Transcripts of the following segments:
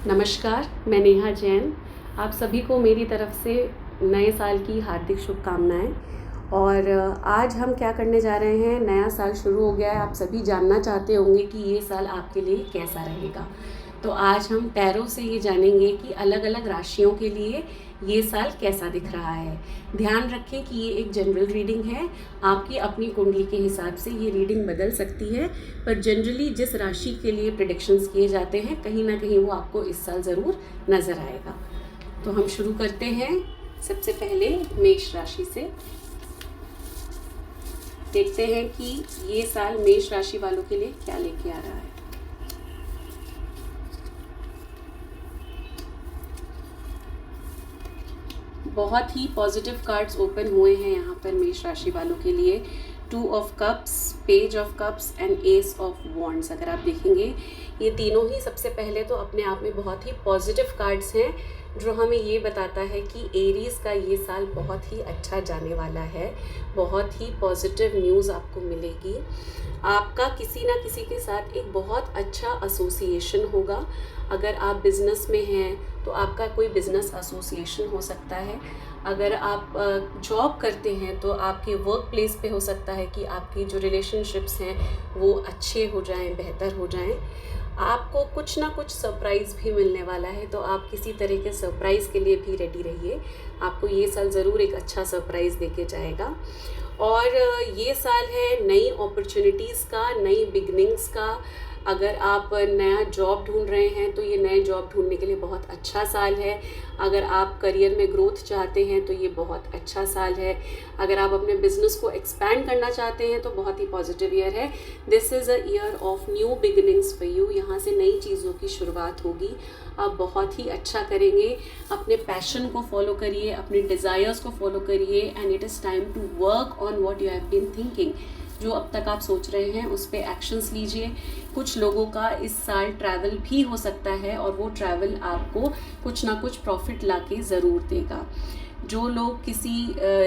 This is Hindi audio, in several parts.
नमस्कार, मैं नेहा जैन। आप सभी को मेरी तरफ से नए साल की हार्दिक शुभकामनाएँ। और आज हम क्या करने जा रहे हैं, नया साल शुरू हो गया है। आप सभी जानना चाहते होंगे कि ये साल आपके लिए कैसा रहेगा। तो आज हम टैरो से ये जानेंगे कि अलग अलग राशियों के लिए ये साल कैसा दिख रहा है। ध्यान रखें कि ये एक जनरल रीडिंग है, आपकी अपनी कुंडली के हिसाब से ये रीडिंग बदल सकती है, पर जनरली जिस राशि के लिए प्रेडिक्शंस किए जाते हैं कहीं ना कहीं वो आपको इस साल ज़रूर नज़र आएगा। तो हम शुरू करते हैं सबसे पहले मेष राशि से। देखते हैं कि ये साल मेष राशि वालों के लिए क्या लेके आ रहा है। बहुत ही पॉजिटिव कार्ड्स ओपन हुए हैं यहाँ पर मेष राशि वालों के लिए। 2 of cups, page of cups and S of wands. अगर आप देखेंगे ये तीनों ही सबसे पहले तो अपने आप में बहुत ही पॉजिटिव कार्ड्स हैं, जो हमें ये बताता है कि एरीज़ का ये साल बहुत ही अच्छा जाने वाला है। बहुत ही पॉजिटिव न्यूज़ आपको मिलेगी। आपका किसी ना किसी के साथ एक बहुत अच्छा एसोसिएशन होगा। अगर आप बिज़नेस में हैं तो आपका कोई बिज़नेस एसोसिएशन हो सकता है। अगर आप जॉब करते हैं तो आपके वर्क प्लेस पे हो सकता है कि आपकी जो रिलेशनशिप्स हैं वो अच्छे हो जाएं, बेहतर हो जाएं। आपको कुछ ना कुछ सरप्राइज़ भी मिलने वाला है, तो आप किसी तरह के सरप्राइज़ के लिए भी रेडी रहिए। आपको ये साल ज़रूर एक अच्छा सरप्राइज़ देके जाएगा। और ये साल है नई अपॉर्चुनिटीज़ का, नई बिगनिंग्स का। अगर आप नया जॉब ढूंढ रहे हैं तो ये नए जॉब ढूंढने के लिए बहुत अच्छा साल है। अगर आप करियर में ग्रोथ चाहते हैं तो ये बहुत अच्छा साल है। अगर आप अपने बिजनेस को एक्सपैंड करना चाहते हैं तो बहुत ही पॉजिटिव ईयर है। This is a year of new beginnings for you. यहाँ से नई चीज़ों की शुरुआत होगी। आप बहुत ही अच्छा करेंगे। अपने पैशन को फॉलो करिए, अपने डिज़ायर्स को फॉलो करिए, and it is time to work on what you have been thinking. जो अब तक आप सोच रहे हैं उस पर एक्शंस लीजिए। कुछ लोगों का इस साल ट्रैवल भी हो सकता है और वो ट्रैवल आपको कुछ ना कुछ प्रॉफिट लाके ज़रूर देगा। जो लोग किसी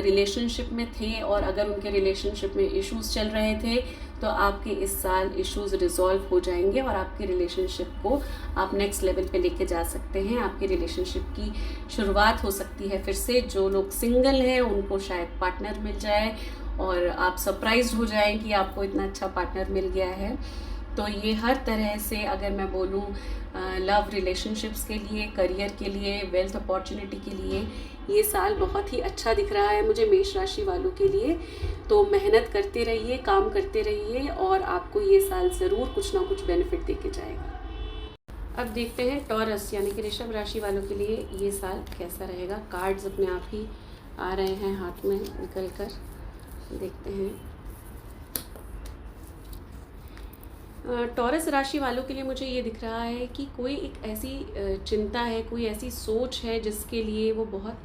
रिलेशनशिप में थे और अगर उनके रिलेशनशिप में इश्यूज़ चल रहे थे तो आपके इस साल इश्यूज़ रिजॉल्व हो जाएंगे और आपके रिलेशनशिप को आप नेक्स्ट लेवल पे लेके जा सकते हैं। आपके रिलेशनशिप की शुरुआत हो सकती है फिर से। जो लोग सिंगल हैं उनको शायद पार्टनर मिल जाए और आप सरप्राइज्ड हो जाएं कि आपको इतना अच्छा पार्टनर मिल गया है। तो ये हर तरह से, अगर मैं बोलूँ लव रिलेशनशिप्स के लिए, करियर के लिए, वेल्थ अपॉर्चुनिटी के लिए ये साल बहुत ही अच्छा दिख रहा है मुझे मेष राशि वालों के लिए। तो मेहनत करते रहिए, काम करते रहिए और आपको ये साल ज़रूर कुछ ना कुछ बेनिफिट देके जाएगा। अब देखते हैं टॉरस यानी कि ऋषभ राशि वालों के लिए ये साल कैसा रहेगा। कार्ड्स अपने आप ही आ रहे हैं हाथ में निकल कर, देखते हैं। टॉरस राशि वालों के लिए मुझे ये दिख रहा है कि कोई एक ऐसी चिंता है, कोई ऐसी सोच है जिसके लिए वो बहुत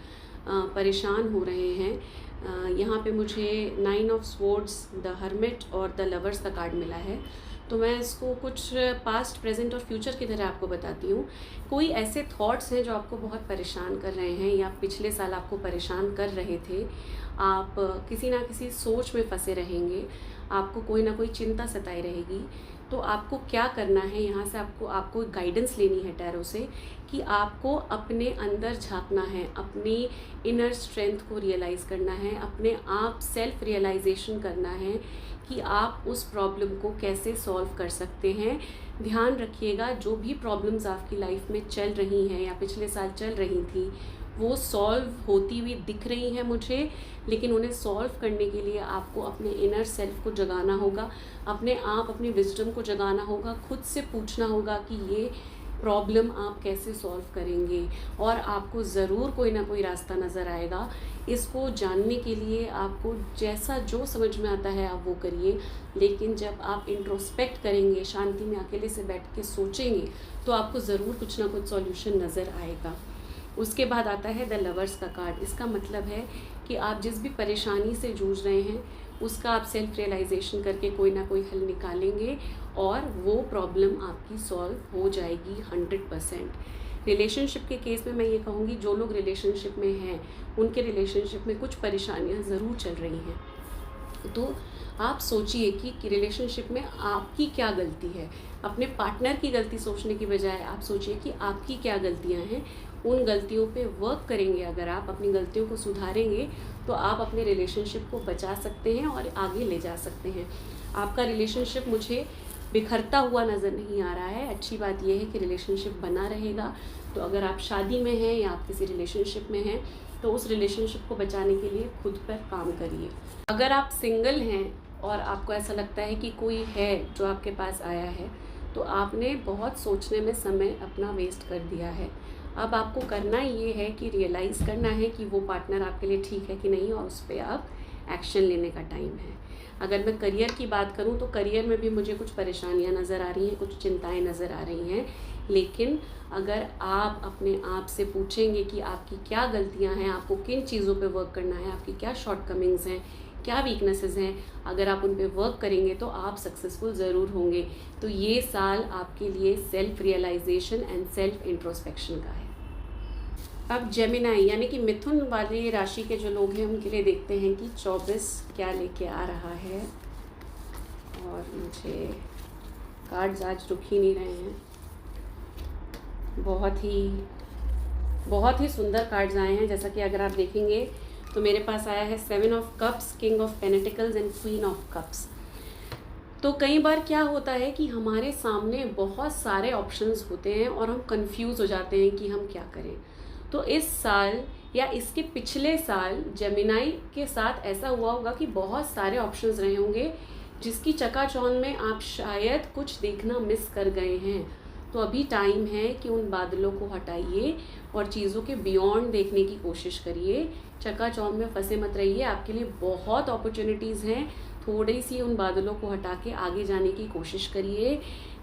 परेशान हो रहे हैं। यहाँ पे मुझे 9 ऑफ स्वॉर्ड्स, द हर्मिट और द लवर्स का कार्ड मिला है। तो मैं इसको कुछ पास्ट, प्रेजेंट और फ्यूचर की तरह आपको बताती हूँ। कोई ऐसे थॉट्स हैं जो आपको बहुत परेशान कर रहे हैं या पिछले साल आपको परेशान कर रहे थे। आप किसी ना किसी सोच में फंसे रहेंगे, आपको कोई ना कोई चिंता सताई रहेगी। तो आपको क्या करना है, यहाँ से आपको गाइडेंस लेनी है टैरो से कि आपको अपने अंदर झांकना है, अपनी इनर स्ट्रेंथ को रियलाइज़ करना है, अपने आप सेल्फ रियलाइजेशन करना है कि आप उस प्रॉब्लम को कैसे सॉल्व कर सकते हैं। ध्यान रखिएगा, जो भी प्रॉब्लम्स आपकी लाइफ में चल रही हैं या पिछले साल चल रही थी वो सॉल्व होती हुई दिख रही हैं मुझे, लेकिन उन्हें सॉल्व करने के लिए आपको अपने इनर सेल्फ को जगाना होगा, अपने आप अपनी विजडम को जगाना होगा, खुद से पूछना होगा कि ये प्रॉब्लम आप कैसे सॉल्व करेंगे। और आपको ज़रूर कोई ना कोई रास्ता नज़र आएगा। इसको जानने के लिए आपको जैसा जो समझ में आता है आप वो करिए, लेकिन जब आप इंट्रोस्पेक्ट करेंगे, शांति में अकेले से बैठ के सोचेंगे, तो आपको ज़रूर कुछ ना कुछ सॉल्यूशन नज़र आएगा। उसके बाद आता है द लवर्स का कार्ड। इसका मतलब है कि आप जिस भी परेशानी से जूझ रहे हैं उसका आप सेल्फ रियलाइजेशन करके कोई ना कोई हल निकालेंगे और वो प्रॉब्लम आपकी सॉल्व हो जाएगी 100%। रिलेशनशिप के केस में मैं ये कहूँगी, जो लोग रिलेशनशिप में हैं उनके रिलेशनशिप में कुछ परेशानियाँ ज़रूर चल रही हैं। तो आप सोचिए कि रिलेशनशिप में आपकी क्या गलती है। अपने पार्टनर की गलती सोचने की बजाय आप सोचिए कि आपकी क्या गलतियां हैं। उन गलतियों पे वर्क करेंगे, अगर आप अपनी गलतियों को सुधारेंगे तो आप अपने रिलेशनशिप को बचा सकते हैं और आगे ले जा सकते हैं। आपका रिलेशनशिप मुझे बिखरता हुआ नज़र नहीं आ रहा है। अच्छी बात यह है कि रिलेशनशिप बना रहेगा। तो अगर आप शादी में हैं या आप किसी रिलेशनशिप में हैं तो उस रिलेशनशिप को बचाने के लिए खुद पर काम करिए। अगर आप सिंगल हैं और आपको ऐसा लगता है कि कोई है जो आपके पास आया है, तो आपने बहुत सोचने में समय अपना वेस्ट कर दिया है। अब आपको करना ये है कि रियलाइज़ करना है कि वो पार्टनर आपके लिए ठीक है कि नहीं, और उस पर आप एक्शन लेने का टाइम है। अगर मैं करियर की बात करूं तो करियर में भी मुझे कुछ परेशानियां नज़र आ रही हैं, कुछ चिंताएं नज़र आ रही हैं। लेकिन अगर आप अपने आप से पूछेंगे कि आपकी क्या गलतियां हैं, आपको किन चीज़ों पे वर्क करना है, आपकी क्या शॉर्टकमिंग्स हैं, क्या वीकनेसेस हैं, अगर आप उन पे वर्क करेंगे तो आप सक्सेसफुल ज़रूर होंगे। तो ये साल आपके लिए self realization and self introspection का है। अब जेमिनाई यानी कि मिथुन वाली राशि के जो लोग हैं उनके लिए देखते हैं कि 24 क्या लेके आ रहा है। और मुझे कार्ड्स आज रुक ही नहीं रहे हैं। बहुत ही सुंदर कार्ड्स आए हैं। जैसा कि अगर आप देखेंगे तो मेरे पास आया है 7 of cups, king of pentacles and queen of cups. तो कई बार क्या होता है कि हमारे सामने बहुत सारे ऑप्शंस होते हैं और हम कंफ्यूज हो जाते हैं कि हम क्या करें। तो इस साल या इसके पिछले साल जेमिनाई के साथ ऐसा हुआ होगा कि बहुत सारे ऑप्शंस रहे होंगे जिसकी चकाचौंध में आप शायद कुछ देखना मिस कर गए हैं। तो अभी टाइम है कि उन बादलों को हटाइए और चीज़ों के बियॉन्ड देखने की कोशिश करिए। चकाचौंध में फंसे मत रहिए। आपके लिए बहुत अपॉर्चुनिटीज़ हैं। थोड़ी सी उन बादलों को हटा के आगे जाने की कोशिश करिए।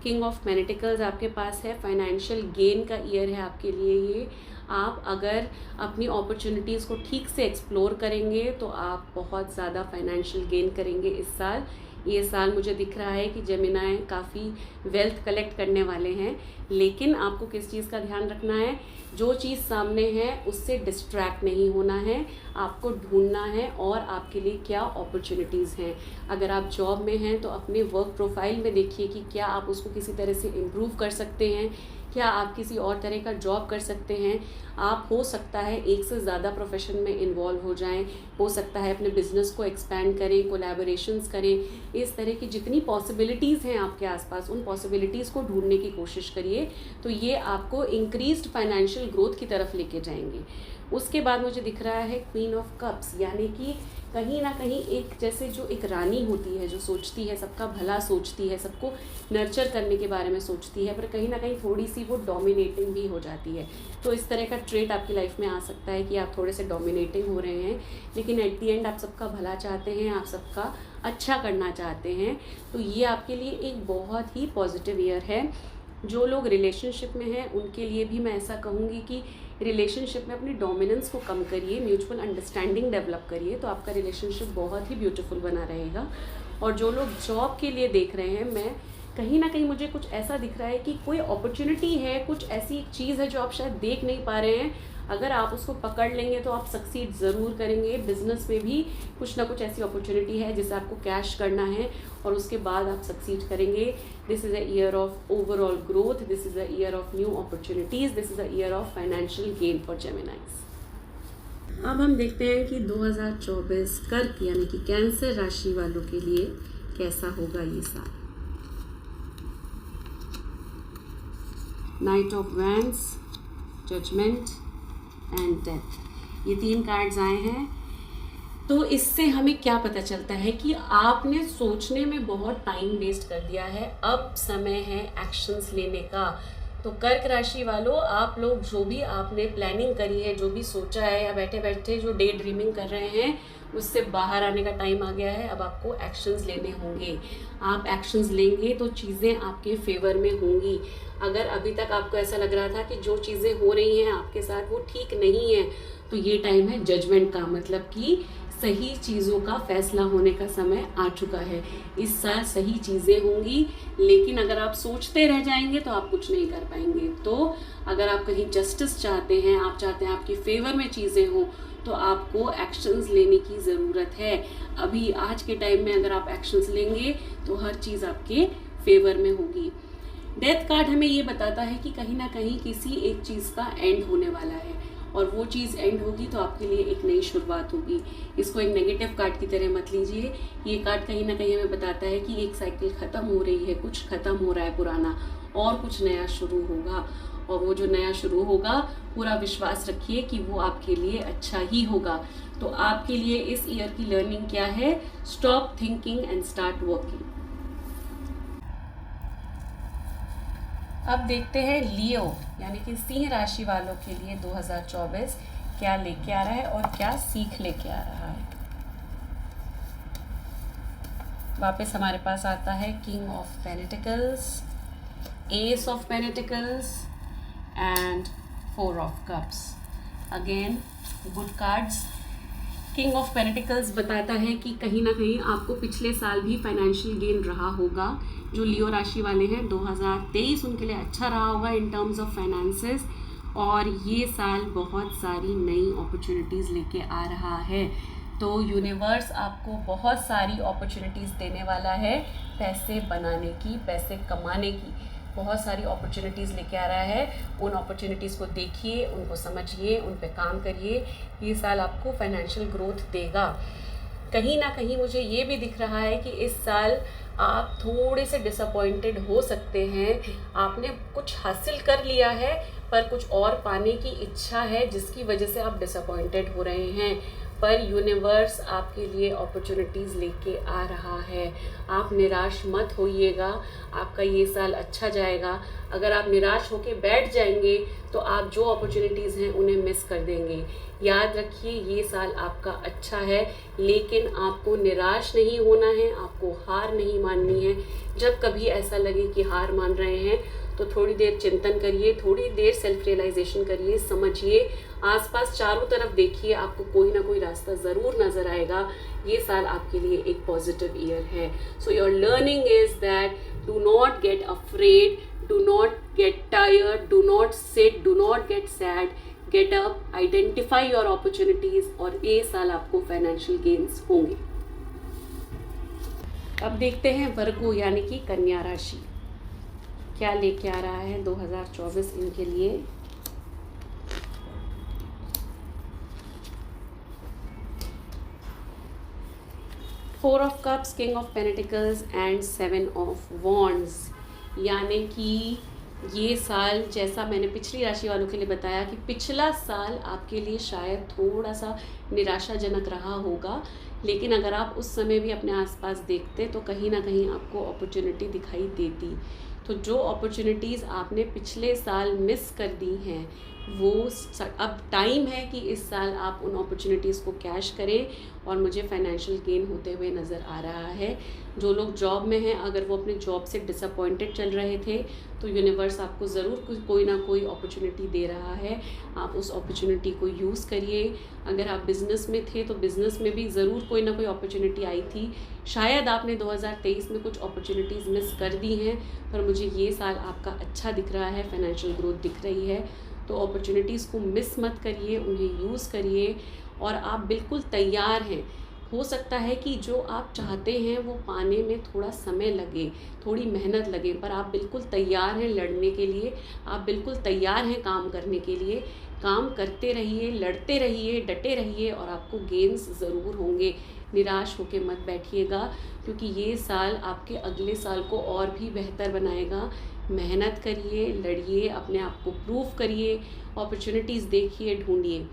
किंग ऑफ पेंटिकल्स आपके पास है। फाइनेंशियल गेन का ईयर है आपके लिए ये। आप अगर अपनी अपॉर्चुनिटीज़ को ठीक से एक्सप्लोर करेंगे तो आप बहुत ज़्यादा फाइनेंशियल गेन करेंगे इस साल। ये साल मुझे दिख रहा है कि जेमिनाई काफ़ी वेल्थ कलेक्ट करने वाले हैं। लेकिन आपको किस चीज़ का ध्यान रखना है, जो चीज़ सामने है उससे डिस्ट्रैक्ट नहीं होना है। आपको ढूंढना है और आपके लिए क्या अपॉर्चुनिटीज़ हैं। अगर आप जॉब में हैं तो अपने वर्क प्रोफाइल में देखिए कि क्या आप उसको किसी तरह से इम्प्रूव कर सकते हैं, क्या आप किसी और तरह का जॉब कर सकते हैं। आप हो सकता है एक से ज़्यादा प्रोफेशन में इन्वॉल्व हो जाएं, हो सकता है अपने बिजनेस को एक्सपैंड करें, कोलैबोरेशंस करें। इस तरह की जितनी पॉसिबिलिटीज़ हैं आपके आसपास, उन पॉसिबिलिटीज़ को ढूंढने की कोशिश करिए। तो ये आपको इंक्रीज्ड फाइनेंशियल ग्रोथ की तरफ लेके जाएंगे। उसके बाद मुझे दिख रहा है क्वीन ऑफ कप्स, यानी कि कहीं ना कहीं एक जैसे जो एक रानी होती है जो सोचती है, सबका भला सोचती है, सबको नर्चर करने के बारे में सोचती है, पर कहीं ना कहीं थोड़ी सी वो डोमिनेटिंग भी हो जाती है। तो इस तरह का ट्रेट आपकी लाइफ में आ सकता है कि आप थोड़े से डोमिनेटिंग हो रहे हैं, लेकिन एट दी एंड आप सबका भला चाहते हैं, आप सबका अच्छा करना चाहते हैं। तो ये आपके लिए एक बहुत ही पॉजिटिव ईयर है। जो लोग रिलेशनशिप में हैं उनके लिए भी मैं ऐसा कहूँगी कि रिलेशनशिप में अपनी डोमिनेंस को कम करिए, म्यूचुअल अंडरस्टैंडिंग डेवलप करिए, तो आपका रिलेशनशिप बहुत ही ब्यूटीफुल बना रहेगा। और जो लोग जॉब के लिए देख रहे हैं, मैं कहीं ना कहीं मुझे कुछ ऐसा दिख रहा है कि कोई अपॉर्चुनिटी है, कुछ ऐसी एक चीज़ है जो आप शायद देख नहीं पा रहे हैं। अगर आप उसको पकड़ लेंगे तो आप सक्सीड ज़रूर करेंगे। बिजनेस में भी कुछ ना कुछ ऐसी अपॉर्चुनिटी है जिसे आपको कैश करना है और उसके बाद आप सक्सीड करेंगे। This is a year of overall growth, this is a year of new opportunities, this is a year of financial gain for जेमिनाइज। अब हम देखते हैं कि 2024 कर्क यानी कि कैंसर राशि वालों के लिए कैसा होगा ये साल। Knight of wands, judgement and death, ये 3 कार्ड्स आए हैं। तो इससे हमें क्या पता चलता है कि आपने सोचने में बहुत टाइम वेस्ट कर दिया है, अब समय है एक्शंस लेने का। तो कर्क राशि वालों, आप लोग जो भी आपने प्लानिंग करी है, जो भी सोचा है, या बैठे बैठे जो डे ड्रीमिंग कर रहे हैं, उससे बाहर आने का टाइम आ गया है। अब आपको एक्शंस लेने होंगे। आप एक्शंस लेंगे तो चीज़ें आपके फेवर में होंगी। अगर अभी तक आपको ऐसा लग रहा था कि जो चीज़ें हो रही हैं आपके साथ वो ठीक नहीं है, तो ये टाइम है जजमेंट का, मतलब कि सही चीज़ों का फैसला होने का समय आ चुका है। इस साल सही चीज़ें होंगी, लेकिन अगर आप सोचते रह जाएंगे तो आप कुछ नहीं कर पाएंगे। तो अगर आप कहीं जस्टिस चाहते हैं, आप चाहते हैं आपकी फेवर में चीज़ें हों, तो आपको एक्शंस लेने की ज़रूरत है। अभी आज के टाइम में अगर आप एक्शंस लेंगे तो हर चीज़ आपके फेवर में होगी। डेथ कार्ड हमें ये बताता है कि कहीं ना कहीं किसी एक चीज़ का एंड होने वाला है, और वो चीज़ एंड होगी तो आपके लिए एक नई शुरुआत होगी। इसको एक नेगेटिव कार्ड की तरह मत लीजिए। ये कार्ड कहीं ना कहीं हमें बताता है कि एक साइकिल ख़त्म हो रही है, कुछ ख़त्म हो रहा है पुराना, और कुछ नया शुरू होगा। और वो जो नया शुरू होगा, पूरा विश्वास रखिए कि वो आपके लिए अच्छा ही होगा। तो आपके लिए इस ईयर की लर्निंग क्या है? Stop thinking and start working. अब देखते हैं लियो यानी कि सिंह राशि वालों के लिए 2024 क्या लेके आ रहा है और क्या सीख लेके आ रहा है। वापस हमारे पास आता है king of pentacles, S of pentacles and 4 of cups. Again good cards. King of pentacles बताता है कि कहीं ना कहीं आपको पिछले साल भी फाइनेंशियल गेन रहा होगा। जो लियो राशि वाले हैं, 2023 उनके लिए अच्छा रहा होगा इन टर्म्स ऑफ फाइनेंसेस, और ये साल बहुत सारी नई अपॉर्चुनिटीज़ लेके आ रहा है। तो यूनिवर्स आपको बहुत सारी अपॉर्चुनिटीज़ देने वाला है, पैसे बनाने की, पैसे कमाने की बहुत सारी अपॉर्चुनिटीज़ लेके आ रहा है। उन अपॉर्चुनिटीज़ को देखिए, उनको समझिए, उन पे काम करिए। ये साल आपको फाइनेंशियल ग्रोथ देगा। कहीं ना कहीं मुझे ये भी दिख रहा है कि इस साल आप थोड़े से डिसअपॉइंटेड हो सकते हैं। आपने कुछ हासिल कर लिया है पर कुछ और पाने की इच्छा है, जिसकी वजह से आप डिसअपॉइंटेड हो रहे हैं। पर यूनिवर्स आपके लिए अपॉर्चुनिटीज़ लेके आ रहा है। आप निराश मत होइएगा, आपका ये साल अच्छा जाएगा। अगर आप निराश होके बैठ जाएंगे तो आप जो अपॉर्चुनिटीज़ हैं उन्हें मिस कर देंगे। याद रखिए, ये साल आपका अच्छा है, लेकिन आपको निराश नहीं होना है, आपको हार नहीं माननी है। जब कभी ऐसा लगे कि हार मान रहे हैं तो थोड़ी देर चिंतन करिए, थोड़ी देर सेल्फ रियलाइजेशन करिए, समझिए, आसपास चारों तरफ देखिए, आपको कोई ना कोई रास्ता ज़रूर नज़र आएगा। ये साल आपके लिए एक पॉजिटिव ईयर है। So your learning is that do not gate afraid, do not get tired, do not sit, do not get sad, get up, identify your opportunities, और ये साल आपको फाइनेंशियल गेन्स होंगे। अब देखते हैं वर्गो यानी कि कन्या राशि क्या लेके आ रहा है 2024 इनके लिए। Four of cups, king of pentacles and 7 of wands. यानी कि ये साल, जैसा मैंने पिछली राशि वालों के लिए बताया कि पिछला साल आपके लिए शायद थोड़ा सा निराशाजनक रहा होगा, लेकिन अगर आप उस समय भी अपने आसपास देखते तो कहीं ना कहीं आपको अपॉर्चुनिटी दिखाई देती। तो जो अपॉर्चुनिटीज़ आपने पिछले साल मिस कर दी हैं, वो अब टाइम है कि इस साल आप उन अपॉर्चुनिटीज़ को कैश करें, और मुझे फाइनेंशियल गेन होते हुए नज़र आ रहा है। जो लोग जॉब में हैं, अगर वो अपने जॉब से डिसअपॉइंटेड चल रहे थे तो यूनिवर्स आपको ज़रूर कोई ना कोई अपॉर्चुनिटी दे रहा है। आप उस अपॉर्चुनिटी को यूज़ करिए। अगर आप बिज़नेस में थे तो बिज़नेस में भी ज़रूर कोई ना कोई अपॉर्चुनिटी आई थी। शायद आपने 2023 में कुछ अपॉर्चुनिटीज़ मिस कर दी हैं, पर मुझे ये साल आपका अच्छा दिख रहा है, फाइनेंशियल ग्रोथ दिख रही है। तो अपॉर्चुनिटीज़ को मिस मत करिए, उन्हें यूज़ करिए, और आप बिल्कुल तैयार हैं। हो सकता है कि जो आप चाहते हैं वो पाने में थोड़ा समय लगे, थोड़ी मेहनत लगे, पर आप बिल्कुल तैयार हैं लड़ने के लिए, आप बिल्कुल तैयार हैं काम करने के लिए। काम करते रहिए, लड़ते रहिए, डटे रहिए, और आपको गेन्स ज़रूर होंगे। निराश होकर मत बैठिएगा, क्योंकि ये साल आपके अगले साल को और भी बेहतर बनाएगा। मेहनत करिए, लड़िए, अपने आप को प्रूव करिए, अपॉर्चुनिटीज़ देखिए, ढूंढिए।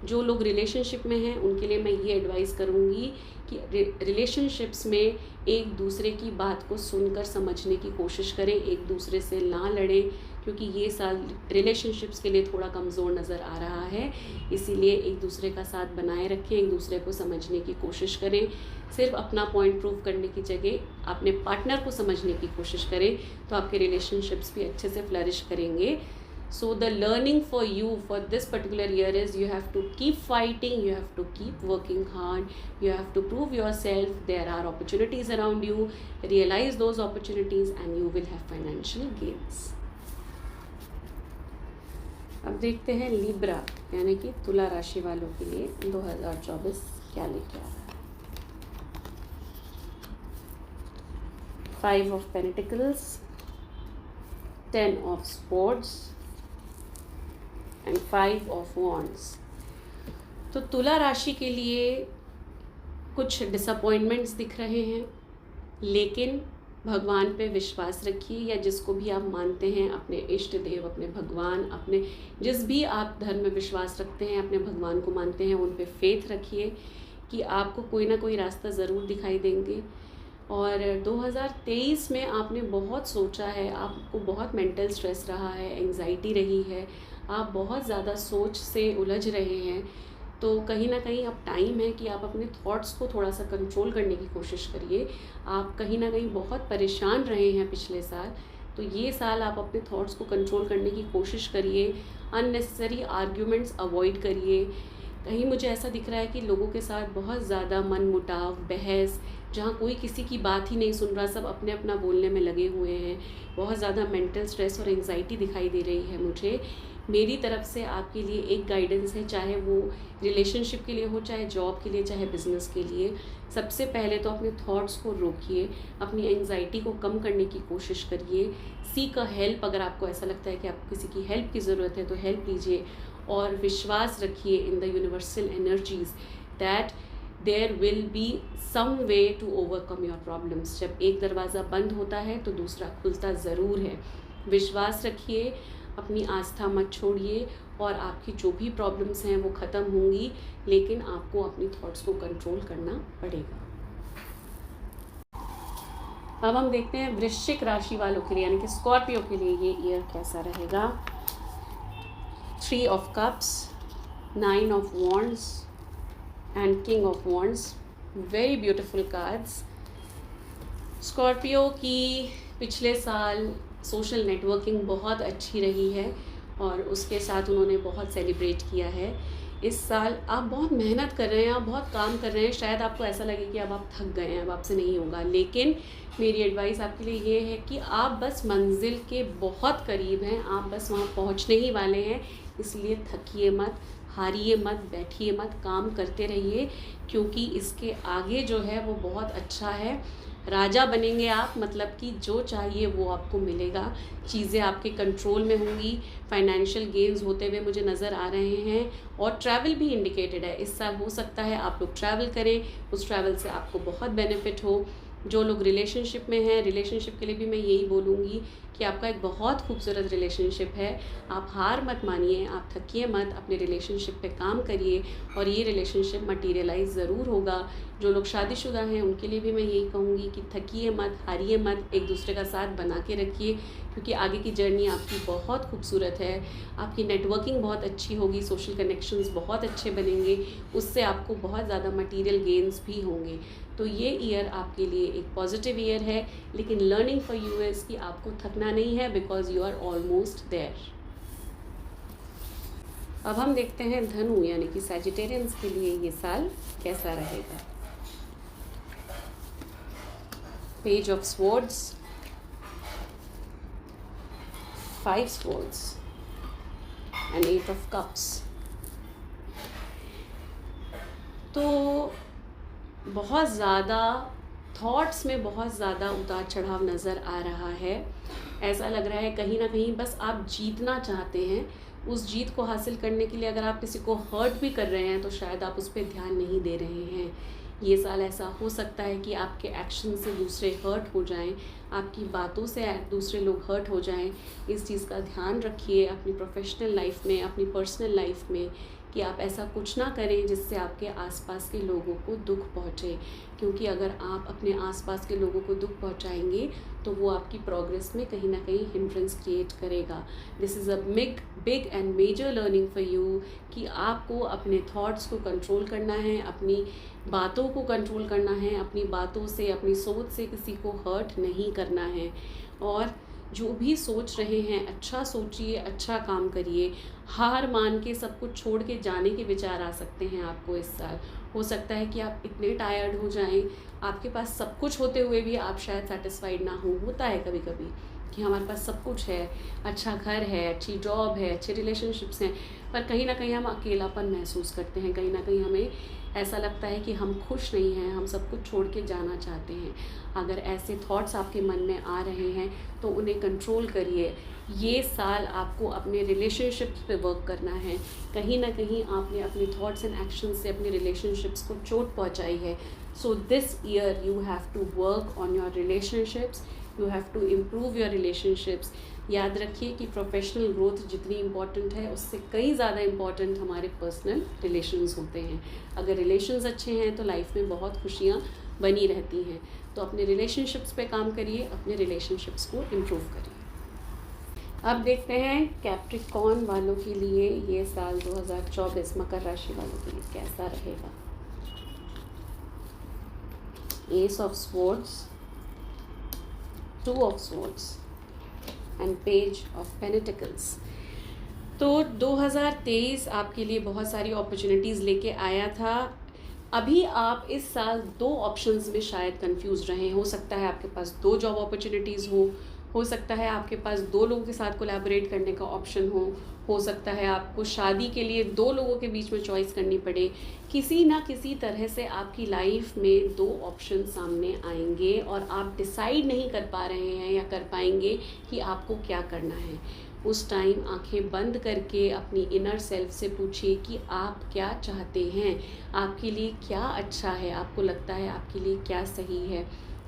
जो लोग रिलेशनशिप में हैं उनके लिए मैं ये एडवाइस करूँगी कि रिलेशनशिप्स में एक दूसरे की बात को सुनकर समझने की कोशिश करें, एक दूसरे से ना लड़ें, क्योंकि ये साल रिलेशनशिप्स के लिए थोड़ा कमज़ोर नज़र आ रहा है। इसीलिए एक दूसरे का साथ बनाए रखें, एक दूसरे को समझने की कोशिश करें। सिर्फ अपना पॉइंट प्रूव करने की जगह अपने पार्टनर को समझने की कोशिश करें, तो आपके रिलेशनशिप्स भी अच्छे से फ्लरिश करेंगे। So the learning for you for this particular year is you have to keep fighting, you have to keep working hard, you have to prove yourself. There are opportunities around you. Realize those opportunities and you will have financial gains. अब देखते हैं लिब्रा यानी कि तुला राशि वालों के लिए 2024 क्या लेके आ रहा है। 5 of pentacles, 10 of sports and 5 of wands. तो तुला राशि के लिए कुछ डिसअपॉइंटमेंट्स दिख रहे हैं, लेकिन भगवान पे विश्वास रखिए, या जिसको भी आप मानते हैं, अपने इष्ट देव, अपने भगवान, अपने जिस भी आप धर्म में विश्वास रखते हैं, अपने भगवान को मानते हैं, उन पे फेथ रखिए कि आपको कोई ना कोई रास्ता ज़रूर दिखाई देंगे। और 2023 में आपने बहुत सोचा है, आपको बहुत मेंटल स्ट्रेस रहा है, एंग्जाइटी रही है, आप बहुत ज़्यादा सोच से उलझ रहे हैं। तो कहीं ना कहीं अब टाइम है कि आप अपने थॉट्स को थोड़ा सा कंट्रोल करने की कोशिश करिए। आप कहीं ना कहीं बहुत परेशान रहे हैं पिछले साल, तो ये साल आप अपने थॉट्स को कंट्रोल करने की कोशिश करिए। अननेसेसरी आर्ग्यूमेंट्स अवॉइड करिए। कहीं मुझे ऐसा दिख रहा है कि लोगों के साथ बहुत ज़्यादा मनमुटाव, बहस, जहाँ कोई किसी की बात ही नहीं सुन रहा, सब अपने अपना बोलने में लगे हुए हैं। बहुत ज़्यादा मेंटल स्ट्रेस और एंग्जाइटी दिखाई दे रही है मुझे। मेरी तरफ से आपके लिए एक गाइडेंस है, चाहे वो रिलेशनशिप के लिए हो, चाहे जॉब के लिए, चाहे बिजनेस के लिए। सबसे पहले तो अपने थॉट्स को रोकिए, अपनी एंग्जाइटी को कम करने की कोशिश करिए। सीक अ हेल्प, अगर आपको ऐसा लगता है कि आपको किसी की हेल्प की ज़रूरत है तो हेल्प लीजिए। और विश्वास रखिए in the universal energies that there will be some way to overcome your problems. जब एक दरवाज़ा बंद होता है तो दूसरा खुलता ज़रूर है। विश्वास रखिए, अपनी आस्था मत छोड़िए, और आपकी जो भी प्रॉब्लम्स हैं वो ख़त्म होंगी, लेकिन आपको अपनी थॉट्स को कंट्रोल करना पड़ेगा। अब हम देखते हैं वृश्चिक राशि वालों के लिए यानी कि स्कॉर्पियो के लिए ये ईयर कैसा रहेगा। 3 of cups, 9 of wands and king of wands. Very beautiful cards. Scorpio की पिछले साल सोशल नेटवर्किंग बहुत अच्छी रही है और उसके साथ उन्होंने बहुत सेलिब्रेट किया है। इस साल आप बहुत मेहनत कर रहे हैं, आप बहुत काम कर रहे हैं, शायद आपको ऐसा लगे कि अब आप थक गए हैं, अब आपसे नहीं होगा, लेकिन मेरी एडवाइस आपके लिए ये है कि आप बस मंजिल के बहुत करीब हैं, आप बस वहाँ पहुँचने ही वाले हैं। इसलिए थकिए मत, हारिए मत, बैठिए मत, काम करते रहिए, क्योंकि इसके आगे जो है वो बहुत अच्छा है। राजा बनेंगे आप, मतलब कि जो चाहिए वो आपको मिलेगा, चीज़ें आपके कंट्रोल में होंगी। फाइनेंशियल गेन्स होते हुए मुझे नज़र आ रहे हैं, और ट्रैवल भी इंडिकेटेड है। इस साल हो सकता है आप लोग ट्रैवल करें, उस ट्रैवल से आपको बहुत बेनिफिट हो। जो लोग रिलेशनशिप में हैं, रिलेशनशिप के लिए भी मैं यही बोलूँगी कि आपका एक बहुत खूबसूरत रिलेशनशिप है। आप हार मत मानिए, आप थकिए मत, अपने रिलेशनशिप पे काम करिए और ये रिलेशनशिप मटीरियलाइज ज़रूर होगा। जो लोग शादीशुदा हैं उनके लिए भी मैं यही कहूँगी कि थकिए मत, हारिए मत, एक दूसरे का साथ बना के रखिए, क्योंकि आगे की जर्नी आपकी बहुत खूबसूरत है। आपकी नेटवर्किंग बहुत अच्छी होगी, सोशल कनेक्शंस बहुत अच्छे बनेंगे, उससे आपको बहुत ज़्यादा मटीरियल गेन्स भी होंगे। तो ये ईयर आपके लिए एक पॉजिटिव ईयर है, लेकिन लर्निंग फॉर यू इज़ कि आपको थकना नहीं है, because you are almost there. अब हम देखते हैं धनु यानी कि सैजिटेरियंस के लिए ये साल कैसा रहेगा। Page of swords, 5 swords and 8 of cups। तो बहुत ज़्यादा थॉट्स में बहुत ज़्यादा उतार चढ़ाव नज़र आ रहा है। ऐसा लग रहा है कहीं ना कहीं बस आप जीतना चाहते हैं। उस जीत को हासिल करने के लिए अगर आप किसी को हर्ट भी कर रहे हैं तो शायद आप उस पर ध्यान नहीं दे रहे हैं। ये साल ऐसा हो सकता है कि आपके एक्शन से दूसरे हर्ट हो जाएं, आपकी बातों से दूसरे लोग हर्ट हो जाएं। इस चीज़ का ध्यान रखिए अपनी प्रोफेशनल लाइफ में, अपनी पर्सनल लाइफ में, कि आप ऐसा कुछ ना करें जिससे आपके आसपास के लोगों को दुख पहुँचे, क्योंकि अगर आप अपने आसपास के लोगों को दुख पहुँचाएंगे तो वो आपकी प्रोग्रेस में कहीं ना कहीं हिंड्रेंस क्रिएट करेगा। This is a big and major learning for you कि आपको अपने थॉट्स को कंट्रोल करना है, अपनी बातों को कंट्रोल करना है, अपनी बातों से, अपनी सोच से किसी को हर्ट नहीं करना है। और जो भी सोच रहे हैं अच्छा सोचिए, अच्छा काम करिए। हार मान के सब कुछ छोड़ के जाने के विचार आ सकते हैं आपको इस साल। हो सकता है कि आप इतने टायर्ड हो जाएं, आपके पास सब कुछ होते हुए भी आप शायद सेटिस्फाइड ना हो, होता है कभी कभी। कि हमारे पास सब कुछ है, अच्छा घर है, अच्छी जॉब है, अच्छे रिलेशनशिप्स हैं, पर कहीं ना कहीं हम अकेलापन महसूस करते हैं, कहीं ना कहीं हमें ऐसा लगता है कि हम खुश नहीं हैं, हम सब कुछ छोड़ के जाना चाहते हैं। अगर ऐसे थॉट्स आपके मन में आ रहे हैं तो उन्हें कंट्रोल करिए। ये साल आपको अपने रिलेशनशिप्स पे वर्क करना है। कहीं ना कहीं आपने अपने थॉट्स एंड एक्शंस से अपने रिलेशनशिप्स को चोट पहुंचाई है। So this year you have to work on your relationships, you have to improve your relationships. याद रखिए कि प्रोफेशनल ग्रोथ जितनी इम्पॉर्टेंट है उससे कई ज़्यादा इम्पॉर्टेंट हमारे पर्सनल रिलेशंस होते हैं। अगर रिलेशंस अच्छे हैं तो लाइफ में बहुत खुशियाँ बनी रहती हैं। तो अपने रिलेशनशिप्स पे काम करिए, अपने रिलेशनशिप्स को इम्प्रूव करिए। अब देखते हैं कैप्रिकॉर्न वालों के लिए ये साल 2024 मकर राशि वालों के लिए कैसा रहेगा। S of swords, two of swords and page of pentacles. तो 2023 आपके लिए बहुत सारी अपॉर्चुनिटीज़ लेके आया था। अभी आप इस साल दो ऑप्शंस में शायद कंफ्यूज रहें। हो सकता है आपके पास दो जॉब अपॉर्चुनिटीज़ हो सकता है आपके पास दो लोगों के साथ कोलैबोरेट करने का ऑप्शन हो सकता है आपको शादी के लिए दो लोगों के बीच में चॉइस करनी पड़े। किसी ना किसी तरह से आपकी लाइफ में दो ऑप्शन सामने आएंगे और आप डिसाइड नहीं कर पा रहे हैं या कर पाएंगे कि आपको क्या करना है। उस टाइम आंखें बंद करके अपनी इनर सेल्फ से पूछिए कि आप क्या चाहते हैं, आपके लिए क्या अच्छा है, आपको लगता है आपके लिए क्या सही है।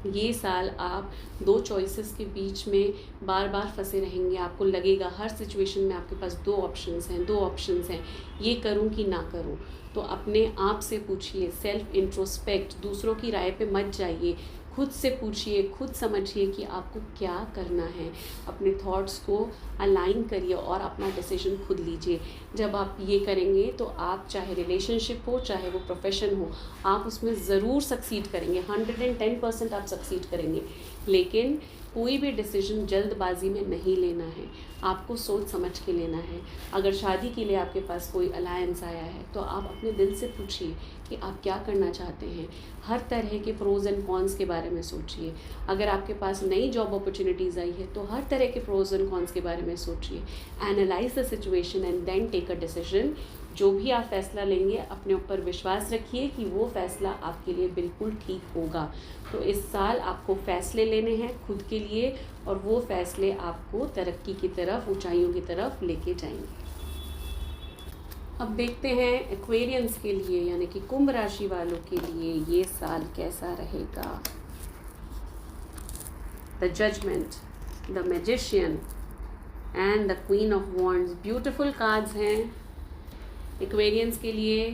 ये साल आप दो चॉइसेस के बीच में बार बार फंसे रहेंगे। आपको लगेगा हर सिचुएशन में आपके पास दो ऑप्शंस हैं, ये करूं कि ना करूं। तो अपने आप से पूछिए, सेल्फ इंट्रोस्पेक्ट, दूसरों की राय पे मत जाइए, खुद से पूछिए, खुद समझिए कि आपको क्या करना है। अपने थॉट्स को अलाइन करिए और अपना डिसीजन खुद लीजिए। जब आप ये करेंगे तो आप, चाहे रिलेशनशिप हो चाहे वो प्रोफेशन हो, आप उसमें ज़रूर सक्सीड करेंगे। 110% आप सक्सीड करेंगे। लेकिन कोई भी डिसीजन जल्दबाजी में नहीं लेना है, आपको सोच समझ के लेना है। अगर शादी के लिए आपके पास कोई अलायंस आया है तो आप अपने दिल से पूछिए कि आप क्या करना चाहते हैं। हर तरह के प्रोज एंड कॉन्स के बारे में सोचिए। अगर आपके पास नई जॉब अपॉर्चुनिटीज़ आई है तो हर तरह के प्रोज एंड कॉन्स के बारे में सोचिए। Analyze the situation and then take a decision. जो भी आप फैसला लेंगे अपने ऊपर विश्वास रखिए कि वो फैसला आपके लिए बिल्कुल ठीक होगा। तो इस साल आपको फैसले लेने हैं खुद के लिए और वो फैसले आपको तरक्की की तरफ, ऊंचाइयों की तरफ लेके जाएंगे। अब देखते हैं एक्वेरियंस के लिए यानी कि कुंभ राशि वालों के लिए ये साल कैसा रहेगा। The judgement, the magician and the queen of wands, beautiful cards हैं एक्वेरियंस के लिए।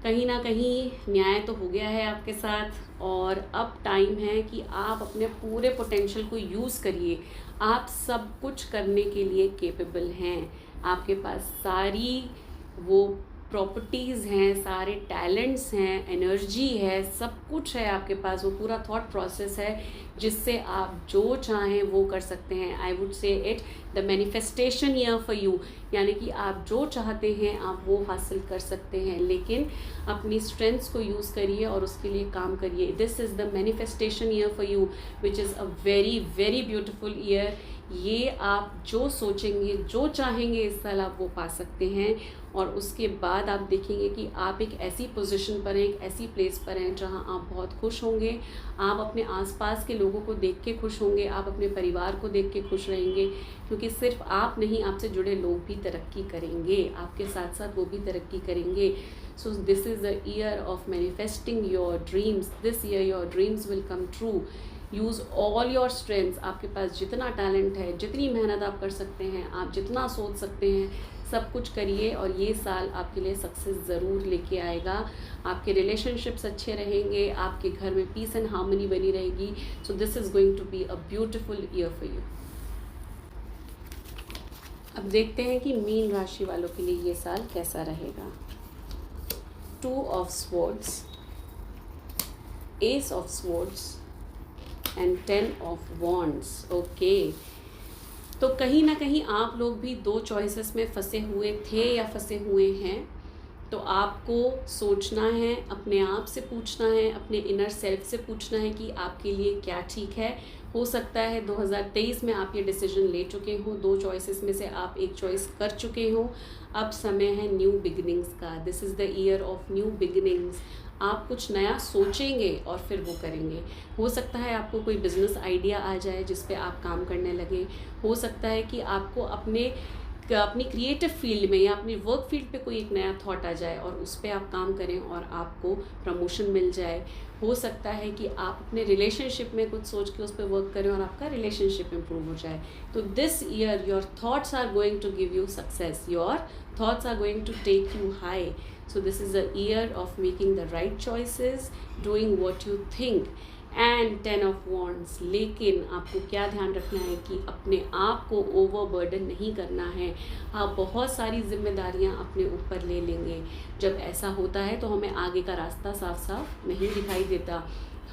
कहीं ना कहीं न्याय तो हो गया है आपके साथ और अब टाइम है कि आप अपने पूरे पोटेंशियल को यूज़ करिए। आप सब कुछ करने के लिए केपेबल हैं। आपके पास सारी वो प्रॉपर्टीज़ हैं, सारे टैलेंट्स हैं, एनर्जी है, सब कुछ है आपके पास। वो पूरा थॉट प्रोसेस है जिससे आप जो चाहें वो कर सकते हैं। I would say it the manifestation year for you, यानी कि आप जो चाहते हैं आप वो हासिल कर सकते हैं। लेकिन अपनी स्ट्रेंथ्स को यूज़ करिए और उसके लिए काम करिए। This is the manifestation year for you which is a very very beautiful year. ये आप जो सोचेंगे, जो चाहेंगे इस साल आप वो पा सकते हैं। और उसके बाद आप देखेंगे कि आप एक ऐसी पोजीशन पर हैं, एक ऐसी प्लेस पर हैं जहां आप बहुत खुश होंगे। आप अपने आसपास के लोगों को देख के खुश होंगे, आप अपने परिवार को देख के खुश रहेंगे, क्योंकि सिर्फ आप नहीं, आपसे जुड़े लोग भी तरक्की करेंगे, आपके साथ साथ वो भी तरक्की करेंगे। सो this is the year of manifesting your dreams. This year your dreams will come true. Use all your strengths. आपके पास जितना टैलेंट है, जितनी मेहनत आप कर सकते हैं, आप जितना सोच सकते हैं, सब कुछ करिए और ये साल आपके लिए सक्सेस ज़रूर लेके आएगा। आपके रिलेशनशिप्स अच्छे रहेंगे, आपके घर में पीस एंड हार्मनी बनी रहेगी। So this is going to be a beautiful year for you. अब देखते हैं कि मीन राशि वालों के लिए ये साल कैसा रहेगा। 2 of swords, S of swords and 10 of wands. Okay, तो कहीं ना कहीं आप लोग भी दो चॉइसेस में फंसे हुए थे या फंसे हुए हैं। तो आपको सोचना है, अपने आप से पूछना है, अपने इनर सेल्फ से पूछना है कि आपके लिए क्या ठीक है। हो सकता है 2023 में आप ये डिसीजन ले चुके हो, 2 चॉइसेस में से आप एक चॉइस कर चुके हो। अब समय है न्यू बिगिनिंग्स का। This is the year of new beginnings. आप कुछ नया सोचेंगे और फिर वो करेंगे। हो सकता है आपको कोई बिज़नेस आइडिया आ जाए जिस पे आप काम करने लगे। हो सकता है कि आपको अपनी क्रिएटिव फील्ड में या अपनी वर्क फील्ड पे कोई एक नया थॉट आ जाए और उस पर आप काम करें और आपको प्रमोशन मिल जाए। हो सकता है कि आप अपने रिलेशनशिप में कुछ सोच के उस पर वर्क करें और आपका रिलेशनशिप इम्प्रूव हो जाए। तो this year your thoughts are going to give you success, your thoughts are going to take you high. So this is a year of making the right choices, doing what you think. And 10 of wands. लेकिन आपको क्या ध्यान रखना है कि अपने आप को ओवरबर्डन नहीं करना है। आप बहुत सारी जिम्मेदारियां अपने ऊपर ले लेंगे। जब ऐसा होता है तो हमें आगे का रास्ता साफ साफ नहीं दिखाई देता।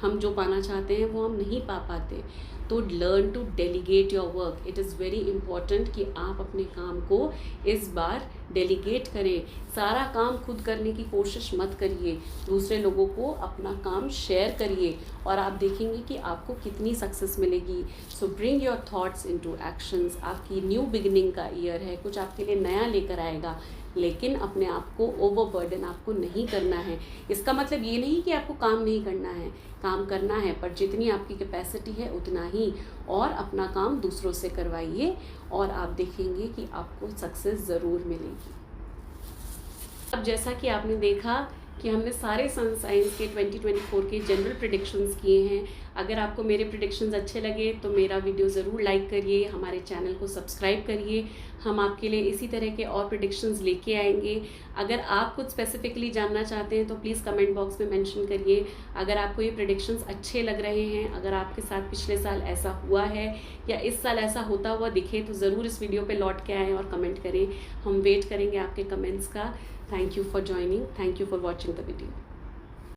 हम जो पाना चाहते हैं वो हम नहीं पा पाते। तो learn to delegate your work. It is very important कि आप अपने काम को इस बार डेलीगेट करें। सारा काम खुद करने की कोशिश मत करिए, दूसरे लोगों को अपना काम शेयर करिए और आप देखेंगे कि आपको कितनी सक्सेस मिलेगी। सो bring your thoughts into actions. आपकी न्यू बिगिनिंग का ईयर है, कुछ आपके लिए नया लेकर आएगा, लेकिन अपने आप को ओवरबर्डन आपको नहीं करना है। इसका मतलब ये नहीं कि आपको काम नहीं करना है, काम करना है, पर जितनी आपकी कैपेसिटी है उतना ही, और अपना काम दूसरों से करवाइए और आप देखेंगे कि आपको सक्सेस ज़रूर मिलेगी। अब जैसा कि आपने देखा कि हमने सारे सन साइंस के 2024 के जनरल प्रेडिक्शंस किए हैं। अगर आपको मेरे प्रेडिक्शंस अच्छे लगे तो मेरा वीडियो ज़रूर लाइक करिए, हमारे चैनल को सब्सक्राइब करिए। हम आपके लिए इसी तरह के और प्रेडिक्शंस लेके आएंगे। अगर आप कुछ स्पेसिफिकली जानना चाहते हैं तो प्लीज़ कमेंट बॉक्स में मेंशन करिए। अगर आपको ये प्रेडिक्शंस अच्छे लग रहे हैं, अगर आपके साथ पिछले साल ऐसा हुआ है या इस साल ऐसा होता हुआ दिखे, तो ज़रूर इस वीडियो पर लौट के आएँ और कमेंट करें। हम वेट करेंगे आपके कमेंट्स का। Thank you for joining. Thank you for watching the video.